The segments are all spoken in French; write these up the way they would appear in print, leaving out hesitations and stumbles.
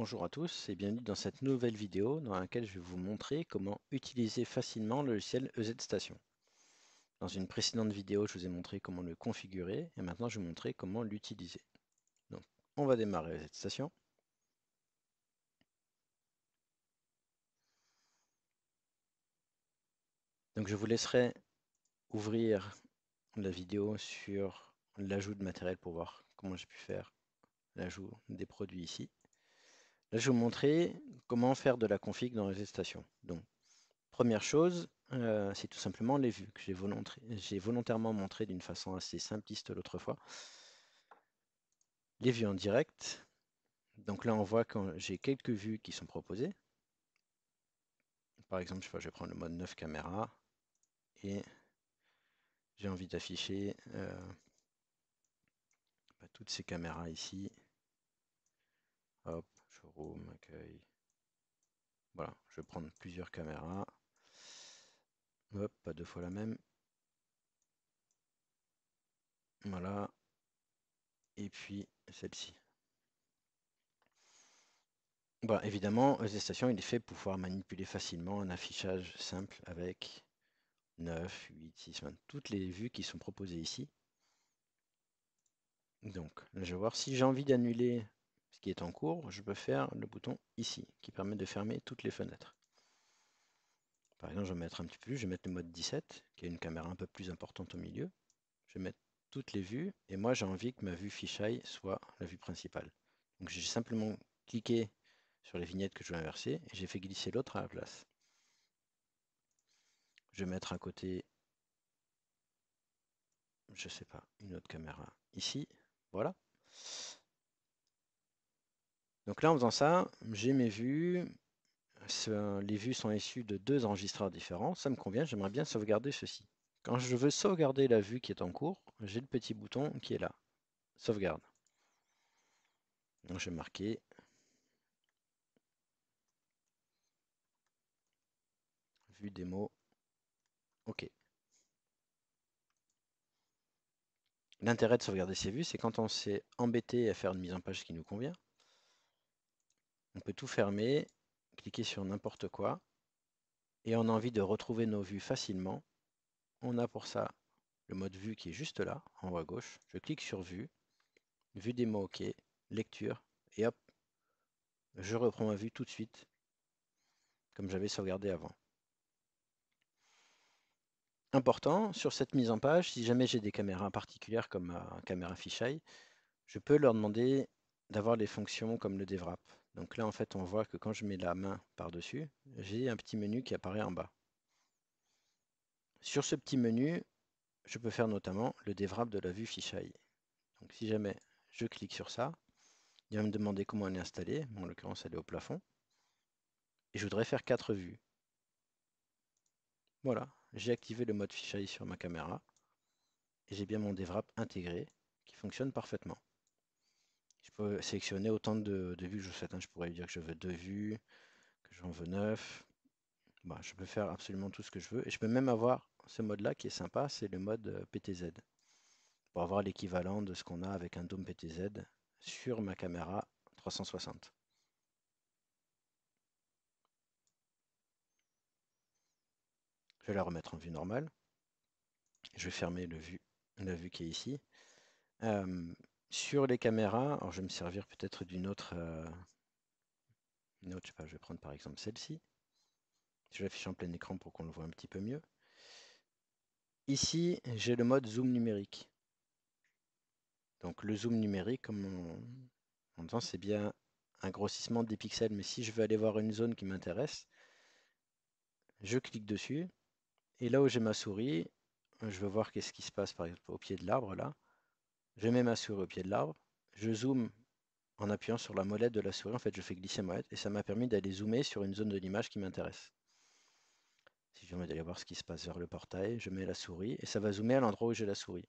Bonjour à tous et bienvenue dans cette nouvelle vidéo dans laquelle je vais vous montrer comment utiliser facilement le logiciel EZ Station. Dans une précédente vidéo, je vous ai montré comment le configurer et maintenant je vais vous montrer comment l'utiliser. Donc, on va démarrer EZ Station. Donc, je vous laisserai ouvrir la vidéo sur l'ajout de matériel pour voir comment j'ai pu faire l'ajout des produits ici. Là, je vais vous montrer comment faire de la config dans EZ Station. Donc, première chose, c'est tout simplement les vues que j'ai volontairement montré d'une façon assez simpliste l'autre fois. Les vues en direct. Donc là, on voit que j'ai quelques vues qui sont proposées. Par exemple, je vais prendre le mode 9 caméras et j'ai envie d'afficher toutes ces caméras ici. Hop, showroom, accueil. Voilà, je vais prendre plusieurs caméras. Hop, pas deux fois la même. Voilà. Et puis celle-ci. Bon, évidemment, EZ Station, il est fait pour pouvoir manipuler facilement un affichage simple avec 9, 8, 6, 20, toutes les vues qui sont proposées ici. Donc, là, je vais voir si j'ai envie d'annuler ce qui est en cours, je peux faire le bouton ici, qui permet de fermer toutes les fenêtres. Par exemple, je vais mettre un petit peu plus, je vais mettre le mode 17, qui est une caméra un peu plus importante au milieu. Je vais mettre toutes les vues, et moi j'ai envie que ma vue fisheye soit la vue principale. Donc j'ai simplement cliqué sur les vignettes que je veux inverser, et j'ai fait glisser l'autre à la place. Je vais mettre à côté, je sais pas, une autre caméra ici, voilà. Donc là, en faisant ça, j'ai mes vues. Les vues sont issues de deux enregistreurs différents. Ça me convient, j'aimerais bien sauvegarder ceci. Quand je veux sauvegarder la vue qui est en cours, j'ai le petit bouton qui est là. Sauvegarde. Donc je vais marquer vue démo. OK. L'intérêt de sauvegarder ces vues, c'est quand on s'est embêté à faire une mise en page qui nous convient, on peut tout fermer, cliquer sur n'importe quoi, et on a envie de retrouver nos vues facilement. On a pour ça le mode vue qui est juste là, en haut à gauche. Je clique sur vue, vue démo OK, lecture, et hop, je reprends ma vue tout de suite, comme j'avais sauvegardé avant. Important, sur cette mise en page, si jamais j'ai des caméras particulières comme ma caméra fisheye, je peux leur demander d'avoir les fonctions comme le DevWrap. Donc là, en fait, on voit que quand je mets la main par-dessus, j'ai un petit menu qui apparaît en bas. Sur ce petit menu, je peux faire notamment le DevWrap de la vue fisheye. Donc si jamais je clique sur ça, il va me demander comment elle est installée. Bon, en l'occurrence, elle est au plafond. Et je voudrais faire 4 vues. Voilà, j'ai activé le mode fisheye sur ma caméra. Et j'ai bien mon DevWrap intégré qui fonctionne parfaitement. Je peux sélectionner autant de vues que je souhaite. Je pourrais lui dire que je veux 2 vues, que j'en veux 9. Bah, je peux faire absolument tout ce que je veux. Et je peux même avoir ce mode-là qui est sympa, c'est le mode PTZ. Pour avoir l'équivalent de ce qu'on a avec un dôme PTZ sur ma caméra 360. Je vais la remettre en vue normale. Je vais fermer la vue qui est ici. Sur les caméras, alors je vais me servir peut-être d'une autre, je sais pas, je vais prendre par exemple celle-ci. Je l'affiche en plein écran pour qu'on le voit un petit peu mieux. Ici, j'ai le mode zoom numérique. Donc le zoom numérique, comme on entend, c'est bien un grossissement des pixels. Mais si je veux aller voir une zone qui m'intéresse, je clique dessus. Et là où j'ai ma souris, je veux voir qu'est-ce qui se passe par exemple au pied de l'arbre là. Je mets ma souris au pied de l'arbre. Je zoome en appuyant sur la molette de la souris. En fait, je fais glisser ma molette et ça m'a permis d'aller zoomer sur une zone de l'image qui m'intéresse. Si j'ai envie d'aller voir ce qui se passe vers le portail, je mets la souris et ça va zoomer à l'endroit où j'ai la souris.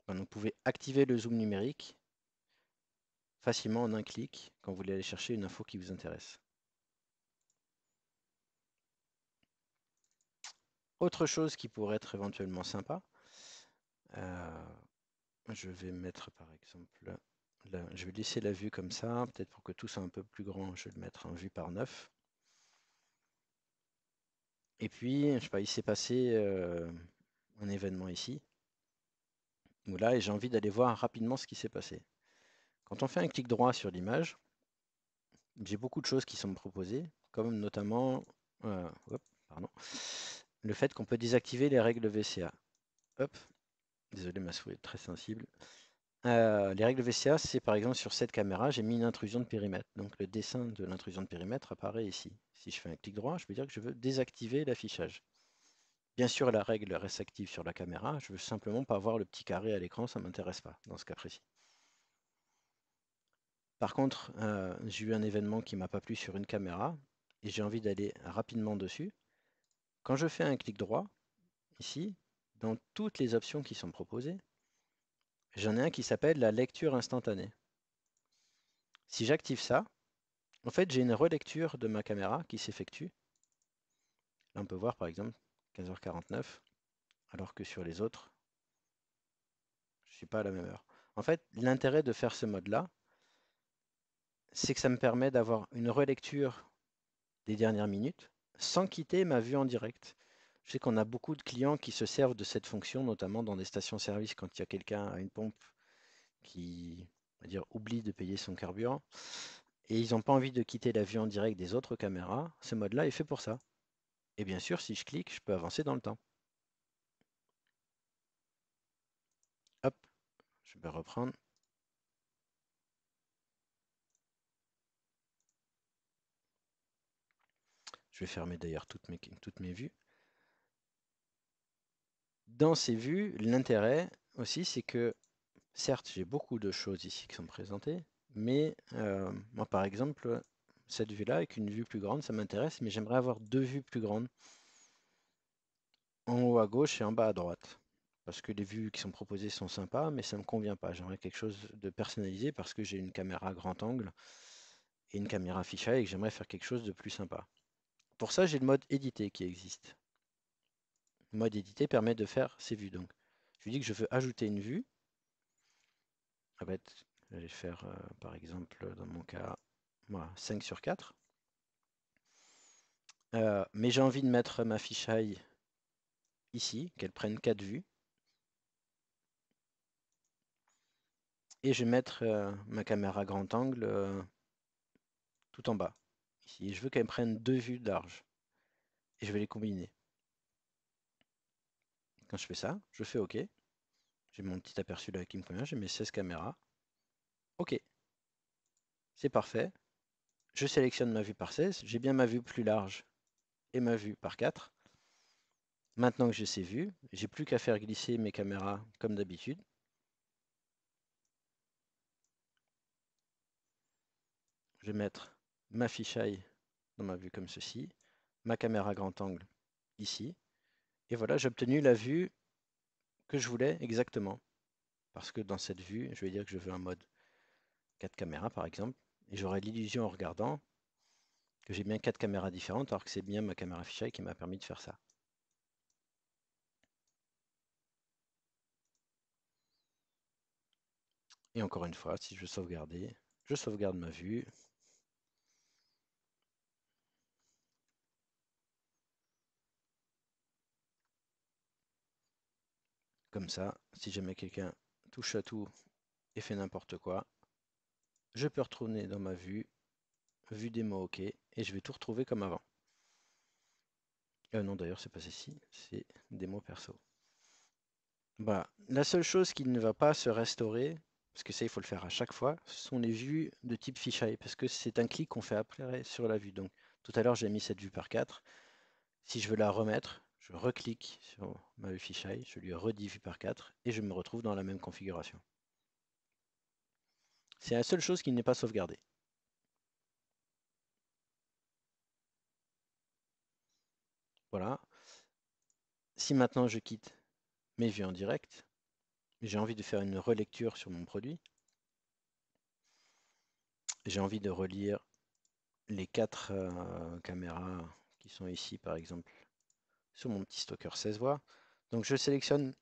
Donc, vous pouvez activer le zoom numérique facilement en un clic quand vous voulez aller chercher une info qui vous intéresse. Autre chose qui pourrait être éventuellement sympa, je vais mettre par exemple Là, je vais laisser la vue comme ça, peut-être pour que tout soit un peu plus grand, je vais le mettre en vue par 9. Et puis, je sais pas, il s'est passé un événement ici, où là, et j'ai envie d'aller voir rapidement ce qui s'est passé. Quand on fait un clic droit sur l'image, j'ai beaucoup de choses qui sont me proposées, comme notamment hop, pardon, le fait qu'on peut désactiver les règles VCA. Hop, désolé, ma souris est très sensible. Les règles VCA, c'est par exemple sur cette caméra, j'ai mis une intrusion de périmètre. Donc le dessin de l'intrusion de périmètre apparaît ici. Si je fais un clic droit, je peux dire que je veux désactiver l'affichage. Bien sûr, la règle reste active sur la caméra. Je veux simplement pas voir le petit carré à l'écran, ça ne m'intéresse pas dans ce cas précis. Par contre, j'ai eu un événement qui m'a pas plu sur une caméra et j'ai envie d'aller rapidement dessus. Quand je fais un clic droit, ici, dans toutes les options qui sont proposées, j'en ai un qui s'appelle la lecture instantanée. Si j'active ça, en fait, j'ai une relecture de ma caméra qui s'effectue. Là, on peut voir par exemple 15h49, alors que sur les autres, je ne suis pas à la même heure. En fait, l'intérêt de faire ce mode-là, c'est que ça me permet d'avoir une relecture des dernières minutes sans quitter ma vue en direct. Je sais qu'on a beaucoup de clients qui se servent de cette fonction, notamment dans des stations-service quand il y a quelqu'un à une pompe qui, on va dire, oublie de payer son carburant et ils n'ont pas envie de quitter la vue en direct des autres caméras. Ce mode-là est fait pour ça. Et bien sûr, si je clique, je peux avancer dans le temps. Hop, je vais reprendre. Je vais fermer d'ailleurs toutes mes vues. Dans ces vues, l'intérêt aussi, c'est que certes, j'ai beaucoup de choses ici qui sont présentées, mais moi, par exemple, cette vue-là, avec une vue plus grande, ça m'intéresse, mais j'aimerais avoir deux vues plus grandes, en haut à gauche et en bas à droite. Parce que les vues qui sont proposées sont sympas, mais ça ne me convient pas. J'aimerais quelque chose de personnalisé parce que j'ai une caméra grand angle et une caméra fisheye et que j'aimerais faire quelque chose de plus sympa. Pour ça, j'ai le mode éditer qui existe. Le mode éditer permet de faire ces vues. Donc, je lui dis que je veux ajouter une vue. Ça va être, je vais faire par exemple, dans mon cas, voilà, 5/4. Mais j'ai envie de mettre ma fisheye ici, qu'elle prenne 4 vues. Et je vais mettre ma caméra grand angle tout en bas. Ici, je veux qu'elle prenne 2 vues de large. Et je vais les combiner. Quand je fais ça, je fais OK. J'ai mon petit aperçu là qui me convient. J'ai mes 16 caméras. OK. C'est parfait. Je sélectionne ma vue par 16. J'ai bien ma vue plus large et ma vue par 4. Maintenant que j'ai ces vues, j'ai plus qu'à faire glisser mes caméras comme d'habitude. Je vais mettre ma fisheye dans ma vue comme ceci, ma caméra grand angle ici. Et voilà, j'ai obtenu la vue que je voulais exactement. Parce que dans cette vue, je vais dire que je veux un mode 4 caméras par exemple. Et j'aurai l'illusion en regardant que j'ai bien 4 caméras différentes alors que c'est bien ma caméra fisheye qui m'a permis de faire ça. Et encore une fois, si je veux sauvegarder, je sauvegarde ma vue. Comme ça, si jamais quelqu'un touche à tout et fait n'importe quoi, je peux retourner dans ma vue, vue démo OK, et je vais tout retrouver comme avant. Non, d'ailleurs, c'est pas ceci, c'est démo perso. Voilà. La seule chose qui ne va pas se restaurer, parce que ça, il faut le faire à chaque fois, ce sont les vues de type fisheye, parce que c'est un clic qu'on fait après sur la vue. Donc, tout à l'heure, j'ai mis cette vue par 4. Si je veux la remettre, je reclique sur ma vue fisheye, je lui redis vue par 4, et je me retrouve dans la même configuration. C'est la seule chose qui n'est pas sauvegardée. Voilà. Si maintenant je quitte mes vues en direct, j'ai envie de faire une relecture sur mon produit, j'ai envie de relire les 4 caméras qui sont ici, par exemple, sur mon petit stocker 16 voix. Donc je sélectionne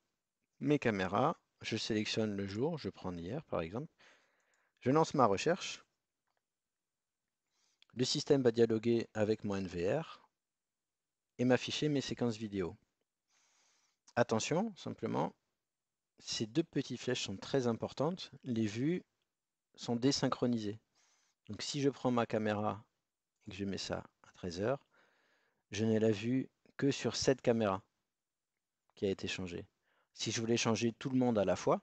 mes caméras, je sélectionne le jour, je prends hier par exemple. Je lance ma recherche. Le système va dialoguer avec mon NVR et m'afficher mes séquences vidéo. Attention, simplement, ces deux petites flèches sont très importantes. Les vues sont désynchronisées. Donc si je prends ma caméra et que je mets ça à 13 h, je n'ai la vue que sur cette caméra qui a été changée. Si je voulais changer tout le monde à la fois,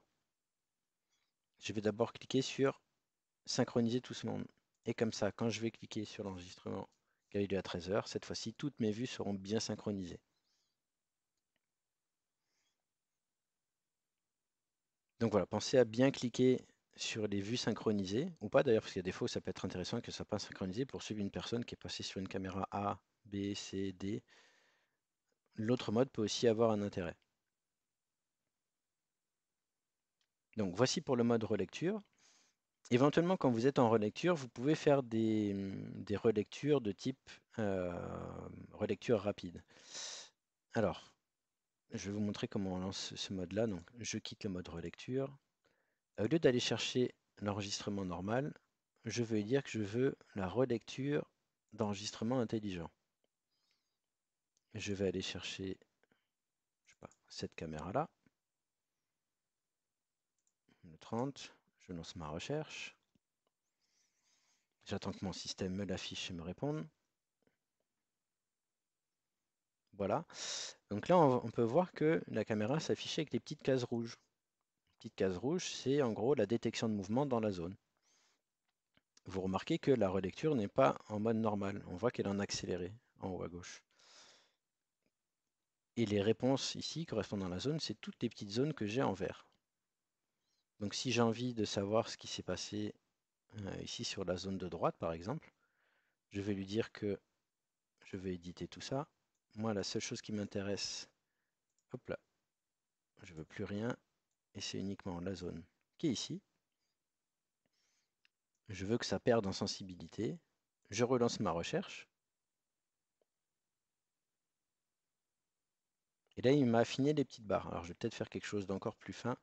je vais d'abord cliquer sur synchroniser tout ce monde. Et comme ça, quand je vais cliquer sur l'enregistrement qui a eu lieu à 13 h, cette fois-ci, toutes mes vues seront bien synchronisées. Donc voilà, pensez à bien cliquer sur les vues synchronisées, ou pas d'ailleurs, parce qu'il y a des fois où ça peut être intéressant que ça soit pas synchronisé pour suivre une personne qui est passée sur une caméra A, B, C, D. L'autre mode peut aussi avoir un intérêt. Donc voici pour le mode relecture. Éventuellement, quand vous êtes en relecture, vous pouvez faire des relectures de type relecture rapide. Alors, je vais vous montrer comment on lance ce mode-là. Donc, je quitte le mode relecture. Au lieu d'aller chercher l'enregistrement normal, je veux dire que je veux la relecture d'enregistrement intelligent. Je vais aller chercher, je sais pas, cette caméra-là, le 30, je lance ma recherche. J'attends que mon système me l'affiche et me réponde. Voilà. Donc là, on peut voir que la caméra s'affiche avec les petites cases rouges. Les petites cases rouges, c'est en gros la détection de mouvement dans la zone. Vous remarquez que la relecture n'est pas en mode normal. On voit qu'elle est en accéléré en haut à gauche. Et les réponses ici correspondant à la zone, c'est toutes les petites zones que j'ai en vert. Donc si j'ai envie de savoir ce qui s'est passé ici sur la zone de droite par exemple, je vais lui dire que je vais éditer tout ça. Moi la seule chose qui m'intéresse, hop là, je veux plus rien et c'est uniquement la zone qui est ici. Je veux que ça perde en sensibilité. Je relance ma recherche. Et là il m'a affiné les petites barres. Alors je vais peut-être faire quelque chose d'encore plus fin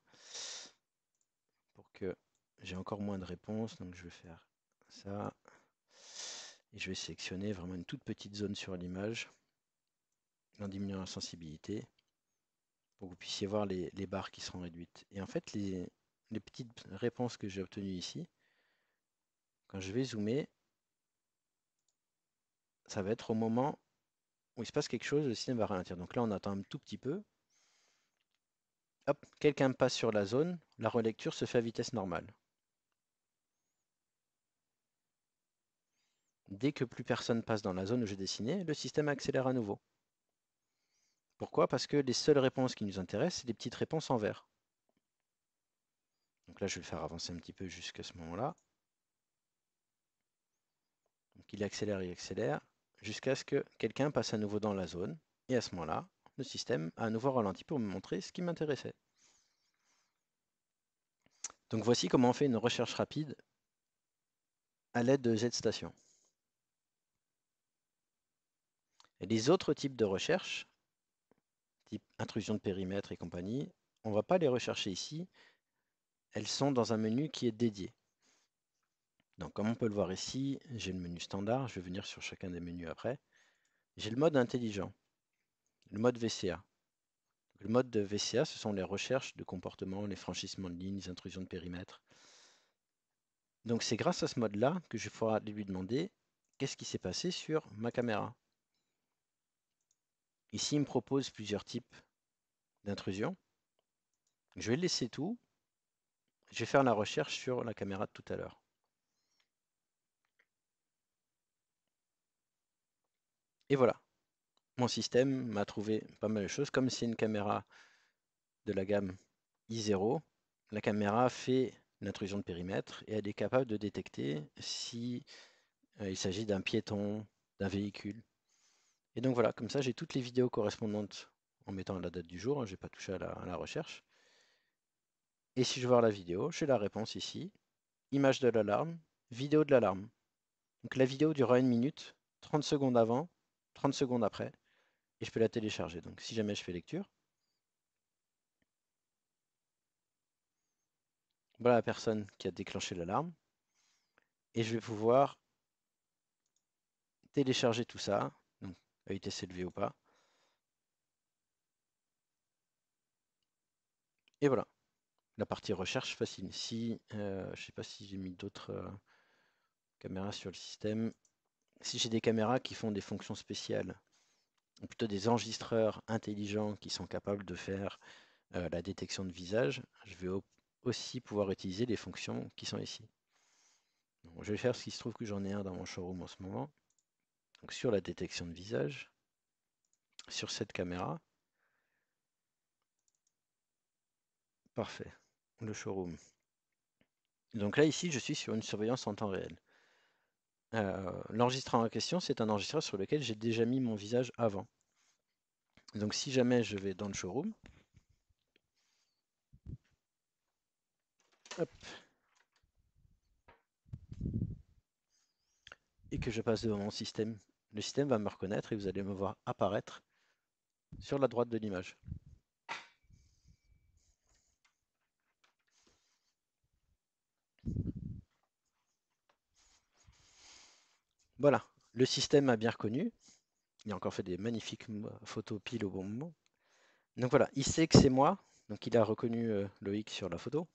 pour que j'ai encore moins de réponses. Donc je vais faire ça. Et je vais sélectionner vraiment une toute petite zone sur l'image en diminuant la sensibilité pour que vous puissiez voir les barres qui seront réduites. Et en fait, les petites réponses que j'ai obtenues ici, quand je vais zoomer, ça va être au moment où il se passe quelque chose, le système va ralentir. Donc là, on attend un tout petit peu. Hop, quelqu'un passe sur la zone, la relecture se fait à vitesse normale. Dès que plus personne passe dans la zone où j'ai dessiné, le système accélère à nouveau. Pourquoi? Parce que les seules réponses qui nous intéressent, c'est des petites réponses en vert. Donc là, je vais le faire avancer un petit peu jusqu'à ce moment-là. Donc il accélère, jusqu'à ce que quelqu'un passe à nouveau dans la zone. Et à ce moment-là, le système a à nouveau ralenti pour me montrer ce qui m'intéressait. Donc voici comment on fait une recherche rapide à l'aide de Z-Station. Les autres types de recherche, type intrusion de périmètre et compagnie, on ne va pas les rechercher ici. Elles sont dans un menu qui est dédié. Donc comme on peut le voir ici, j'ai le menu standard. Je vais venir sur chacun des menus après. J'ai le mode intelligent, le mode VCA. Le mode de VCA, ce sont les recherches de comportement, les franchissements de lignes, les intrusions de périmètre. Donc c'est grâce à ce mode-là que je vais pouvoir aller lui demander qu'est-ce qui s'est passé sur ma caméra. Ici, il me propose plusieurs types d'intrusions. Je vais laisser tout. Je vais faire la recherche sur la caméra de tout à l'heure. Et voilà, mon système m'a trouvé pas mal de choses. Comme c'est une caméra de la gamme I0, la caméra fait l'intrusion de périmètre et elle est capable de détecter si il s'agit d'un piéton, d'un véhicule. Et donc voilà, comme ça j'ai toutes les vidéos correspondantes en mettant la date du jour, je n'ai pas touché à la recherche. Et si je veux voir la vidéo, j'ai la réponse ici, image de l'alarme, vidéo de l'alarme. Donc la vidéo durera 1 minute, 30 secondes avant, 30 secondes après, et je peux la télécharger. Donc si jamais je fais lecture, voilà la personne qui a déclenché l'alarme. Et je vais pouvoir télécharger tout ça. Donc, EITC levé ou pas. Et voilà, la partie recherche facile. Si, je sais pas si j'ai mis d'autres caméras sur le système. Si j'ai des caméras qui font des fonctions spéciales, ou plutôt des enregistreurs intelligents qui sont capables de faire la détection de visage, je vais aussi pouvoir utiliser les fonctions qui sont ici. Donc, je vais faire ce qu'il se trouve que j'en ai un dans mon showroom en ce moment. Donc sur la détection de visage, sur cette caméra, parfait, le showroom. Donc là ici je suis sur une surveillance en temps réel. L'enregistreur en question, c'est un enregistreur sur lequel j'ai déjà mis mon visage avant. Donc si jamais je vais dans le showroom, hop, et que je passe devant mon système, le système va me reconnaître et vous allez me voir apparaître sur la droite de l'image. Voilà, le système a bien reconnu. Il a encore fait des magnifiques photos pile au bon moment. Donc voilà, il sait que c'est moi, donc il a reconnu Loïc sur la photo.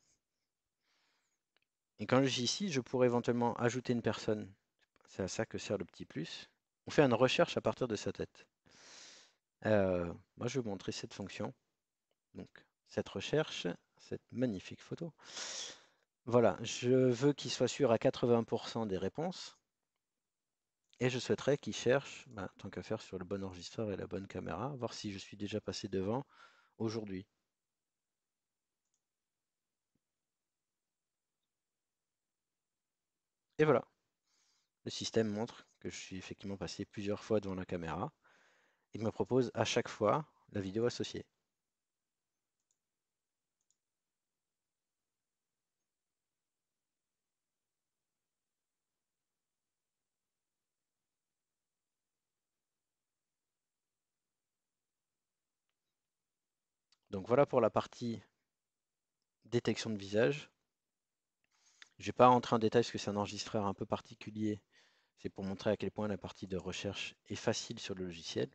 Et quand je dis ici, je pourrais éventuellement ajouter une personne. C'est à ça que sert le petit plus. On fait une recherche à partir de sa tête. Moi, je vais vous montrer cette fonction. Donc, cette recherche, cette magnifique photo. Voilà, je veux qu'il soit sûr à 80% des réponses. Et je souhaiterais qu'il cherche, tant qu'à faire, sur le bon enregistreur et la bonne caméra, voir si je suis déjà passé devant aujourd'hui. Et voilà, le système montre que je suis effectivement passé plusieurs fois devant la caméra. Il me propose à chaque fois la vidéo associée. Donc voilà pour la partie détection de visage. Je ne vais pas rentrer en détail parce que c'est un enregistreur un peu particulier. C'est pour montrer à quel point la partie de recherche est facile sur le logiciel.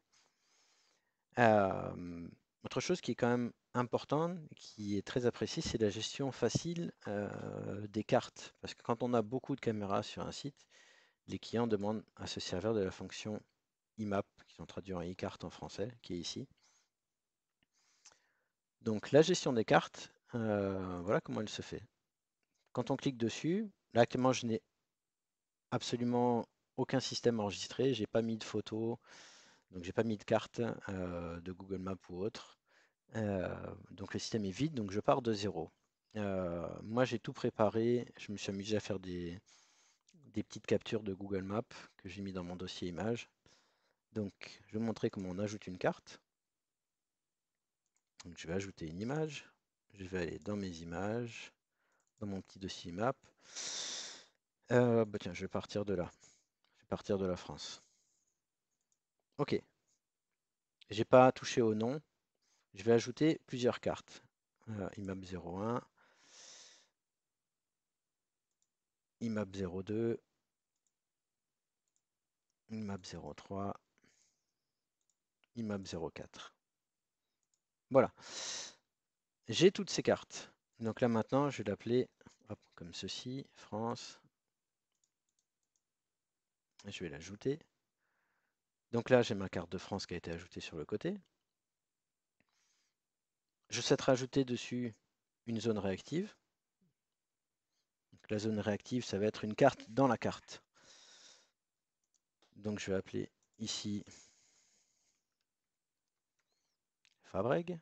Autre chose qui est quand même importante, qui est très appréciée, c'est la gestion facile des cartes. Parce que quand on a beaucoup de caméras sur un site, les clients demandent à se servir de la fonction IMAP, qui sont traduits en e-carte en français, qui est ici. Donc la gestion des cartes, voilà comment elle se fait. Quand on clique dessus, là actuellement je n'ai absolument aucun système enregistré, j'ai pas mis de photos, donc j'ai pas mis de carte de Google Maps ou autre. Donc le système est vide, donc je pars de zéro. Moi j'ai tout préparé, je me suis amusé à faire des petites captures de Google Maps que j'ai mis dans mon dossier images. Donc je vais vous montrer comment on ajoute une carte. Donc je vais ajouter une image, je vais aller dans mes images, dans mon petit dossier map. Tiens, je vais partir de là. Je vais partir de la France. Ok. J'ai pas touché au nom. Je vais ajouter plusieurs cartes. IMAP 01, IMAP 02, IMAP 03, IMAP 04. Voilà. J'ai toutes ces cartes. Donc là maintenant, je vais l'appeler comme ceci, France. Je vais l'ajouter. Donc là, j'ai ma carte de France qui a été ajoutée sur le côté. Je souhaite rajouter dessus une zone réactive. Donc la zone réactive, ça va être une carte dans la carte. Donc je vais appeler ici Fabreg.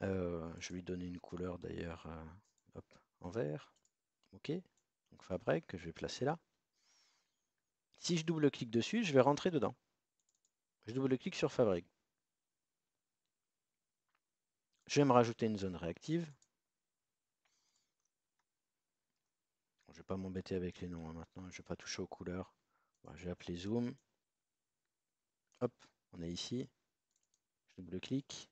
Je vais lui donner une couleur d'ailleurs en vert. Ok. Donc Fabreg que je vais placer là. Si je double-clique dessus, je vais rentrer dedans. Je double-clique sur Fabreg. Je vais me rajouter une zone réactive. Je ne vais pas m'embêter avec les noms maintenant, je ne vais pas toucher aux couleurs. Bon, je vais appeler Zoom. Hop, on est ici. Je double-clique.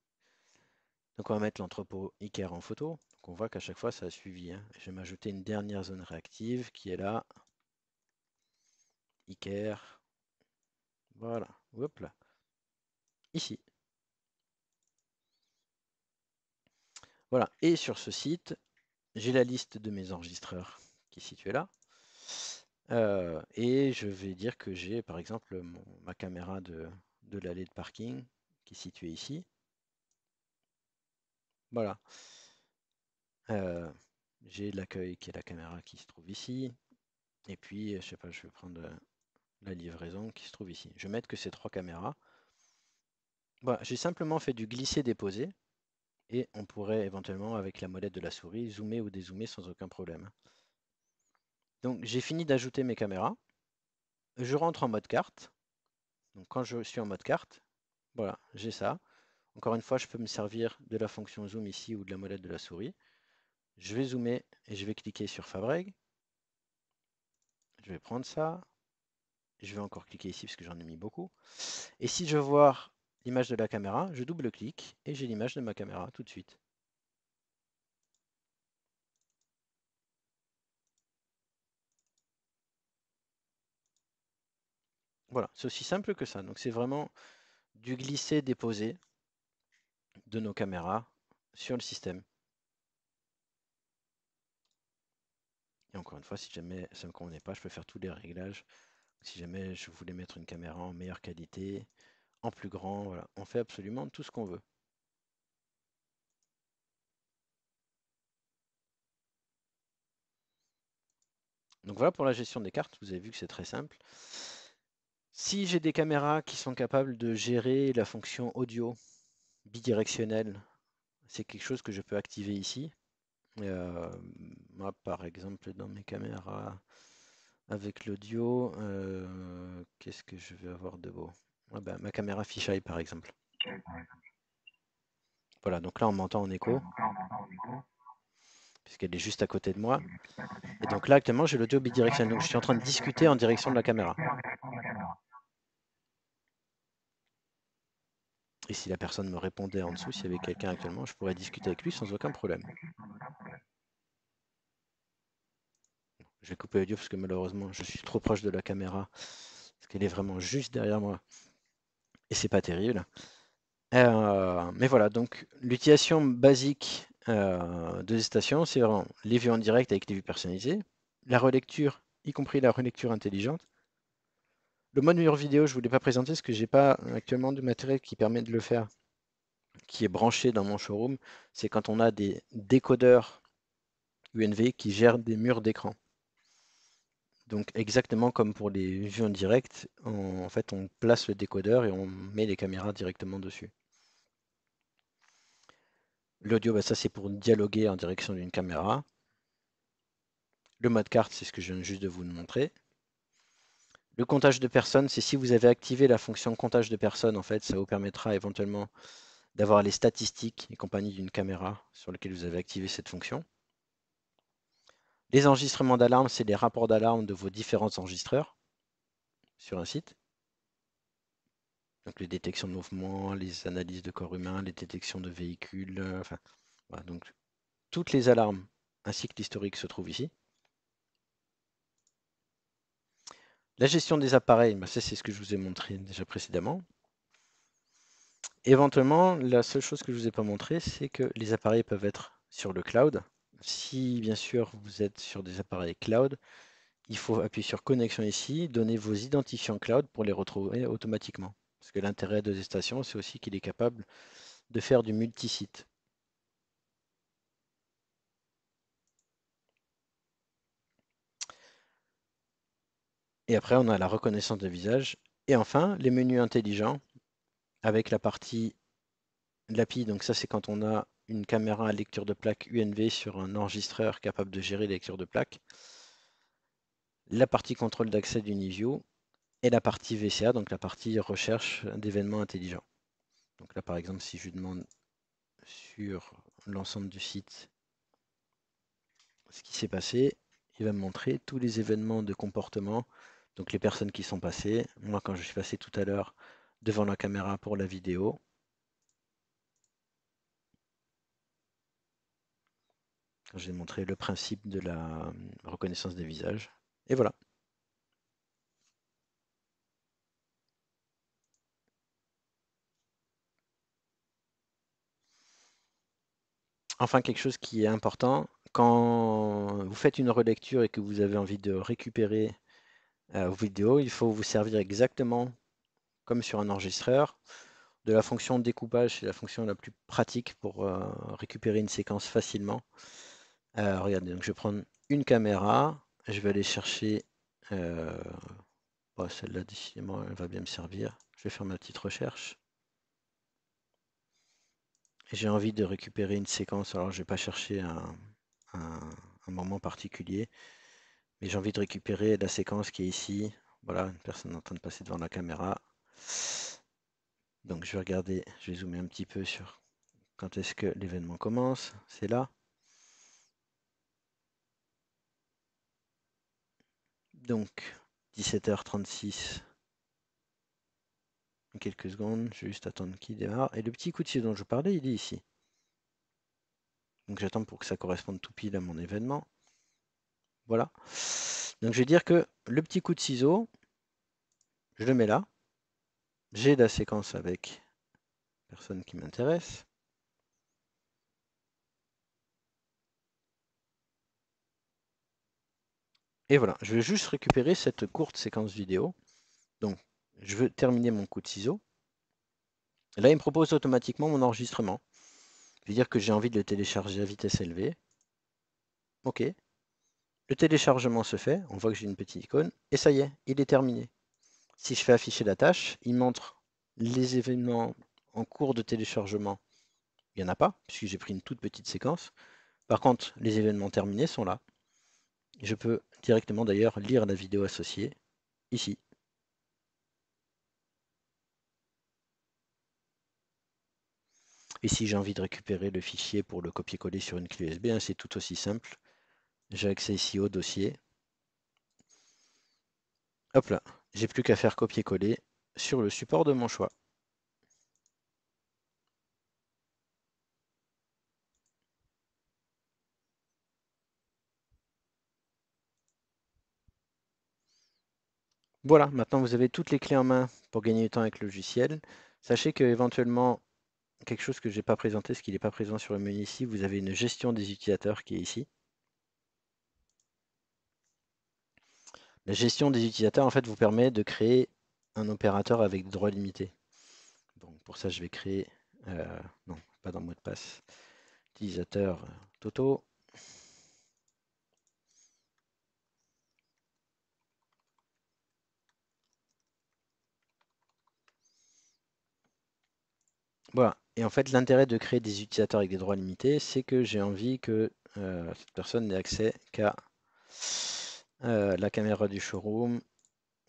Donc on va mettre l'entrepôt Iker en photo. Donc on voit qu'à chaque fois ça a suivi. Je vais m'ajouter une dernière zone réactive qui est là. Iker. Voilà. Hop là. Ici. Voilà. Et sur ce site, j'ai la liste de mes enregistreurs qui est située là. Et je vais dire que j'ai par exemple ma caméra de l'allée de parking qui est située ici. Voilà. J'ai l'accueil qui est la caméra qui se trouve ici. Et puis, je sais pas, je vais prendre la livraison qui se trouve ici. Je vais mettre que ces 3 caméras. Voilà, j'ai simplement fait du glisser-déposer. Et on pourrait éventuellement, avec la molette de la souris, zoomer ou dézoomer sans aucun problème. Donc j'ai fini d'ajouter mes caméras. Je rentre en mode carte. Donc quand je suis en mode carte, voilà, j'ai ça. Encore une fois, je peux me servir de la fonction zoom ici ou de la molette de la souris. Je vais zoomer et je vais cliquer sur Fabreg. Je vais prendre ça. Je vais encore cliquer ici parce que j'en ai mis beaucoup. Et si je veux voir l'image de la caméra, je double-clique et j'ai l'image de ma caméra tout de suite. Voilà, c'est aussi simple que ça. Donc c'est vraiment du glisser-déposer de nos caméras sur le système. Et encore une fois, si jamais ça ne me convenait pas, je peux faire tous les réglages. Si jamais je voulais mettre une caméra en meilleure qualité, en plus grand, voilà, on fait absolument tout ce qu'on veut. Donc voilà pour la gestion des cartes, vous avez vu que c'est très simple. Si j'ai des caméras qui sont capables de gérer la fonction audio bidirectionnelle, c'est quelque chose que je peux activer ici. Moi, par exemple, dans mes caméras avec l'audio, qu'est-ce que je vais avoir de beau? Ah ben, ma caméra fisheye, par exemple. Voilà, donc là, on m'entend en écho, puisqu'elle est juste à côté de moi. Et donc là, actuellement, j'ai l'audio bidirectionnel. Donc, je suis en train de discuter en direction de la caméra. Et si la personne me répondait en dessous, s'il y avait quelqu'un actuellement, je pourrais discuter avec lui sans aucun problème. Je vais couper l'audio parce que malheureusement, je suis trop proche de la caméra, parce qu'elle est vraiment juste derrière moi. Et c'est pas terrible. Mais voilà, donc l'utilisation basique de ces stations, c'est vraiment les vues en direct avec les vues personnalisées, la relecture, y compris la relecture intelligente. Le mode mur vidéo, je ne voulais pas présenter parce que j'ai pas actuellement de matériel qui permet de le faire, qui est branché dans mon showroom. C'est quand on a des décodeurs UNV qui gèrent des murs d'écran. Donc exactement comme pour les vues en direct, en fait on place le décodeur et on met les caméras directement dessus. L'audio, bah, ça c'est pour dialoguer en direction d'une caméra. Le mode carte, c'est ce que je viens juste de vous montrer. Le comptage de personnes, c'est si vous avez activé la fonction comptage de personnes, en fait, ça vous permettra éventuellement d'avoir les statistiques et compagnie d'une caméra sur laquelle vous avez activé cette fonction. Les enregistrements d'alarme, c'est les rapports d'alarme de vos différents enregistreurs sur un site. Donc les détections de mouvement, les analyses de corps humain, les détections de véhicules, enfin, voilà, donc toutes les alarmes ainsi que l'historique se trouvent ici. La gestion des appareils, bah ça c'est ce que je vous ai montré déjà précédemment. Éventuellement, la seule chose que je ne vous ai pas montré, c'est que les appareils peuvent être sur le cloud. Si bien sûr vous êtes sur des appareils cloud, il faut appuyer sur connexion ici, donner vos identifiants cloud pour les retrouver automatiquement. Parce que l'intérêt de ces stations, c'est aussi qu'il est capable de faire du multisite. Et après, on a la reconnaissance de visage. Et enfin, les menus intelligents avec la partie l'API. Donc ça, c'est quand on a une caméra à lecture de plaque UNV sur un enregistreur capable de gérer les lectures de plaque. La partie contrôle d'accès d'Uniview et la partie VCA, donc la partie recherche d'événements intelligents. Donc là, par exemple, si je lui demande sur l'ensemble du site ce qui s'est passé, il va me montrer tous les événements de comportement, donc les personnes qui sont passées. Moi, quand je suis passé tout à l'heure devant la caméra pour la vidéo, quand j'ai montré le principe de la reconnaissance des visages. Et voilà. Enfin, quelque chose qui est important, quand vous faites une relecture et que vous avez envie de récupérer vos vidéos, il faut vous servir exactement comme sur un enregistreur de la fonction découpage. C'est la fonction la plus pratique pour récupérer une séquence facilement. Regardez, donc je vais prendre une caméra, je vais aller chercher, celle-là décidément elle va bien me servir. Je vais faire ma petite recherche. J'ai envie de récupérer une séquence, alors je vais pas chercher un moment particulier, mais j'ai envie de récupérer la séquence qui est ici. Voilà, une personne en train de passer devant la caméra. Donc je vais regarder, je vais zoomer un petit peu sur quand est-ce que l'événement commence. C'est là. Donc 17h36. Quelques secondes, je vais juste attendre qu'il démarre. Et le petit coup de ciseau dont je parlais, il est ici. Donc j'attends pour que ça corresponde tout pile à mon événement. Voilà. Donc je vais dire que le petit coup de ciseau, je le mets là. J'ai la séquence avec personne qui m'intéresse. Et voilà, je vais juste récupérer cette courte séquence vidéo. Donc je veux terminer mon coup de ciseau. Là, il me propose automatiquement mon enregistrement. Je vais dire que j'ai envie de le télécharger à vitesse élevée. OK. Le téléchargement se fait, on voit que j'ai une petite icône, et ça y est, il est terminé. Si je fais afficher la tâche, il montre les événements en cours de téléchargement. Il n'y en a pas, puisque j'ai pris une toute petite séquence. Par contre, les événements terminés sont là. Je peux directement d'ailleurs lire la vidéo associée, ici. Et si j'ai envie de récupérer le fichier pour le copier-coller sur une clé USB, c'est tout aussi simple. J'ai accès ici au dossier. Hop là, j'ai plus qu'à faire copier-coller sur le support de mon choix. Voilà, maintenant vous avez toutes les clés en main pour gagner du temps avec le logiciel. Sachez que éventuellement, quelque chose que je n'ai pas présenté, ce qui n'est pas présent sur le menu ici, vous avez une gestion des utilisateurs qui est ici. La gestion des utilisateurs, en fait, vous permet de créer un opérateur avec des droits limités. Donc pour ça, je vais créer, non, pas dans le mot de passe, utilisateur Toto. Voilà. Et en fait, l'intérêt de créer des utilisateurs avec des droits limités, c'est que j'ai envie que cette personne n'ait accès qu'à la caméra du showroom,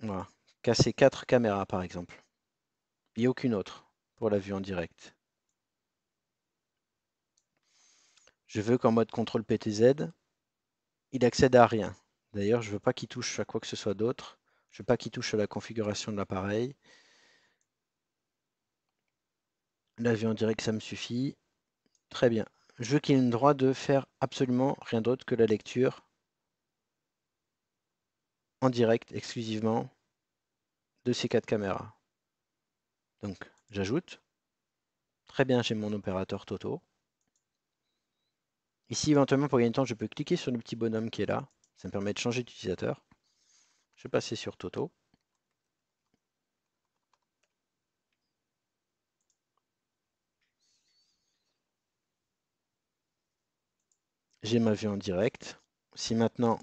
voilà, qu'à ces 4 caméras par exemple. Il n'y a aucune autre pour la vue en direct. Je veux qu'en mode contrôle PTZ, il accède à rien. D'ailleurs, je ne veux pas qu'il touche à quoi que ce soit d'autre. Je ne veux pas qu'il touche à la configuration de l'appareil. La vue en direct, ça me suffit. Très bien. Je veux qu'il ait le droit de faire absolument rien d'autre que la lecture en direct exclusivement de ces 4 caméras. Donc, j'ajoute. Très bien, j'ai mon opérateur Toto. Ici, éventuellement, pour gagner du temps, je peux cliquer sur le petit bonhomme qui est là. Ça me permet de changer d'utilisateur. Je vais passer sur Toto. J'ai ma vue en direct. Si maintenant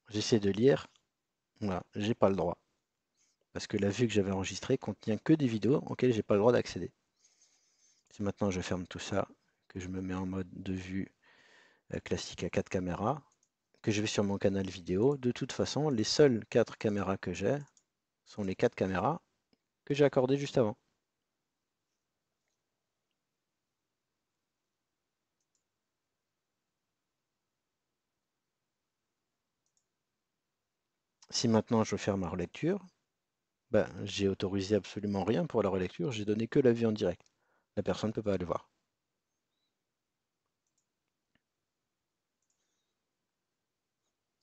j'essaie de lire, voilà, j'ai pas le droit. Parce que la vue que j'avais enregistrée contient que des vidéos auxquelles j'ai pas le droit d'accéder. Si maintenant je ferme tout ça, que je me mets en mode de vue classique à 4 caméras, que je vais sur mon canal vidéo, de toute façon, les seules 4 caméras que j'ai sont les 4 caméras que j'ai accordées juste avant. Si maintenant je veux faire ma relecture, ben, j'ai autorisé absolument rien pour la relecture, j'ai donné que la vue en direct. La personne ne peut pas aller voir.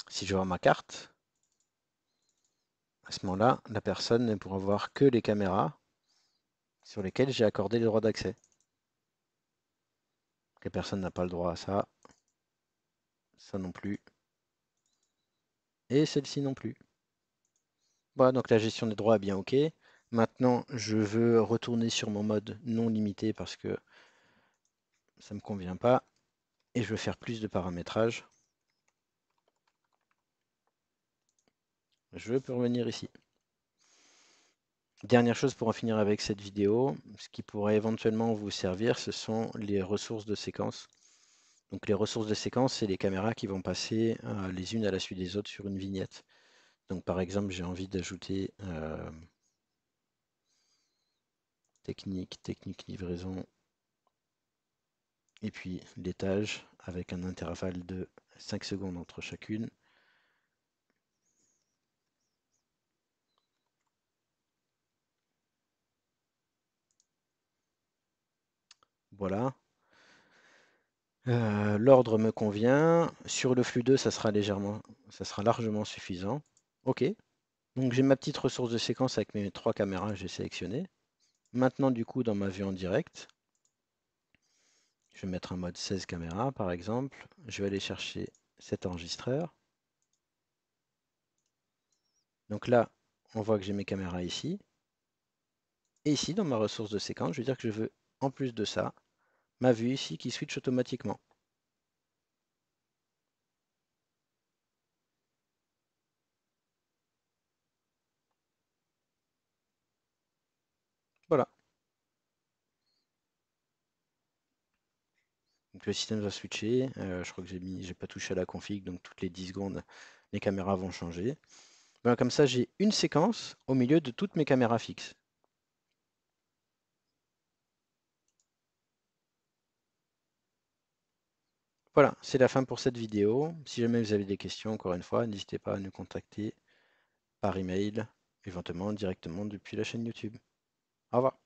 Si je vois ma carte, à ce moment-là, la personne ne pourra voir que les caméras sur lesquelles j'ai accordé le droit d'accès. Que personne n'a pas le droit à ça. Ça non plus. Et celle-ci non plus. Voilà, donc la gestion des droits est bien OK. Maintenant, je veux retourner sur mon mode non limité parce que ça ne me convient pas. Et je veux faire plus de paramétrage. Je peux revenir ici. Dernière chose pour en finir avec cette vidéo, ce qui pourrait éventuellement vous servir, ce sont les ressources de séquence. Donc les ressources de séquence, c'est les caméras qui vont passer les unes à la suite des autres sur une vignette. Donc par exemple, j'ai envie d'ajouter technique livraison, et puis l'étage avec un intervalle de 5 secondes entre chacune. Voilà. L'ordre me convient. Sur le flux 2, ça sera largement suffisant. OK. Donc j'ai ma petite ressource de séquence avec mes 3 caméras que j'ai sélectionnées. Maintenant, du coup, dans ma vue en direct, je vais mettre un mode 16 caméras, par exemple. Je vais aller chercher cet enregistreur. Donc là, on voit que j'ai mes caméras ici. Et ici, dans ma ressource de séquence, je vais dire que je veux, en plus de ça, ma vue ici qui switch automatiquement. Voilà. Donc le système va switcher. Je crois que j'ai pas touché à la config, donc toutes les 10 secondes, les caméras vont changer. Voilà, comme ça, j'ai une séquence au milieu de toutes mes caméras fixes. Voilà, c'est la fin pour cette vidéo. Si jamais vous avez des questions, encore une fois, n'hésitez pas à nous contacter par email, éventuellement directement depuis la chaîne YouTube. Au revoir.